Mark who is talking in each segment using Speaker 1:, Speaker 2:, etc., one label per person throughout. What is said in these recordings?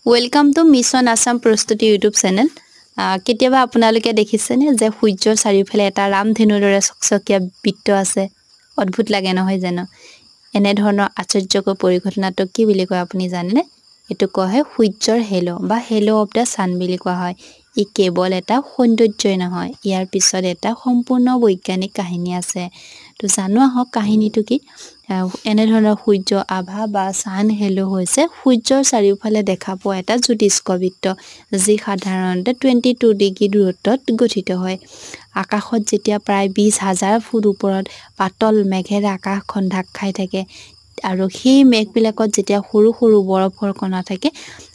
Speaker 1: Welcome to mission Assam প্ৰস্তুতি YouTube channel. কেতিয়াবা আপোনালোকে দেখিছেনে যে সূৰ্যৰ চাৰিওফালে এটা ৰামধেনুৰ দৰে চকচকীয়া বৃত্ত আছে। অদ্ভুত লাগে নহয় জানো? এনে ধৰণৰ আশ্চৰ্যকৰ পৰিঘটনাটো কি বুলি কয় আপুনি জানেনে? এটো কোৱা হয় সূৰ্যৰ হেলো বা হেলো অফ দ্য সান বুলি কোৱা হয়। ই কেৱল এটা সৌন্দৰ্যই নহয়, ইয়াৰ পিছত এটা সম্পূৰ্ণ বৈজ্ঞানিক কাহিনী আছে। তো জানো আহক কাহিনীটো কি। এনে ধৰণৰ সূৰ্য আভা বা সান হেলো হৈছে সূৰ্যৰ চাৰিওফালে দেখা পোৱা এটা জ্যোতিষ্ক বৃত্ত, যি সাধাৰণতে 22 ডিগ্ৰী দূৰত্বত গঠিত হয়। আকাশত যেতিয়া প্ৰায় 20,000 ফুট ওপৰত পাতল মেঘেৰে আকাশখন ঢাক খাই থাকে আৰু সেই মেঘবিলাকত যেতিয়া সৰু সৰু বৰফৰ কণা থাকে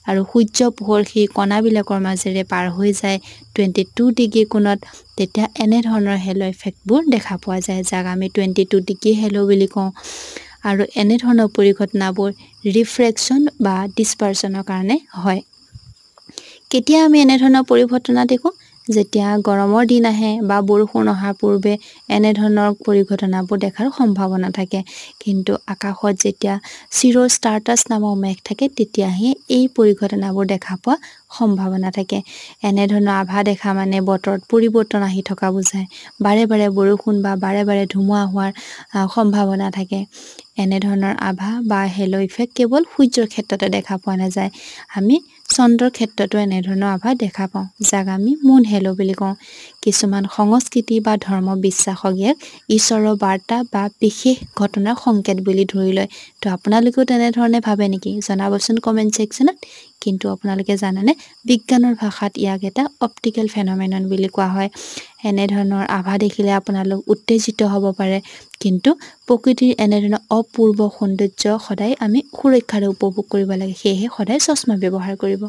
Speaker 1: আৰু সূৰ্য পোহৰ সেই কণাবিলাকৰ মাজেৰে পাৰ হৈ যায় 22 ডিগ্ৰী কোণত, তেতিয়া এনে ধৰণৰ হেলো ইফেক্টবোৰ দেখা পোৱা যায়, যাক আমি 22 ডিগ্ৰী হেলো বুলি কওঁ। আৰু এনে ধৰণৰ পৰিঘটনাবোৰ ৰিফ্ৰেকশ্যন বা ডিসপাৰচনৰ কাৰণে হয়। কেতিয়া আমি এনে ধৰণৰ পৰিঘটনা দেখো? যেতিয়া গৰমৰ দিন আহে বা বৰষুণ অহাৰ পূৰ্বে এনে ধৰণৰ পৰিঘটনাবোৰ দেখাৰ সম্ভাৱনা থাকে। কিন্তু আকাশত যেতিয়া চিৰ' ষ্টাৰ্টাছ নামৰ মেঘ থাকে, তেতিয়াহে এই পৰিঘটনাবোৰ দেখা পোৱা সম্ভাৱনা থাকে। এনে ধৰণৰ আভা দেখা মানে বতৰত পৰিৱৰ্তন আহি থকা বুজায়। বাৰে বাৰে বৰষুণ বা বাৰে বাৰে ধুমুহা হোৱাৰ সম্ভাৱনা থাকে। এনে ধৰণৰ আভা বা হেলো ইফেক্ট কেৱল সূৰ্যৰ ক্ষেত্ৰতে দেখা পোৱা নাযায়। আমি চন্দ্ৰৰ ক্ষেত্ৰতো এনে ধৰণৰ আভা দেখা পাওঁ, যাক আমি মুন হেলো বুলি কওঁ। কিছুমান সংস্কৃতি বা ধৰ্ম বিশ্বাসক ইয়াক ঈশ্বৰৰ বাৰ্তা বা বিশেষ ঘটনাৰ সংকেত বুলি ধৰি লয়। তো আপোনালোকেও তেনেধৰণে ভাবে নেকি? জনাবচোন কমেণ্ট ছেকশ্যনত। কিন্তু আপোনালোকে জানেনে, বিজ্ঞানৰ ভাষাত ইয়াক এটা অপটিকেল ফেন'মেনন বুলি কোৱা হয়। এনে ধৰণৰ আভা দেখিলে আপোনালোক উত্তেজিত হ'ব পাৰে, কিন্তু প্ৰকৃতিৰ এনে ধৰণৰ অপূৰ্ব সৌন্দৰ্য সদায় আমি সুৰক্ষাৰে উপভোগ কৰিব লাগে। সেয়েহে সদায় চশমা ব্যৱহাৰ কৰিব।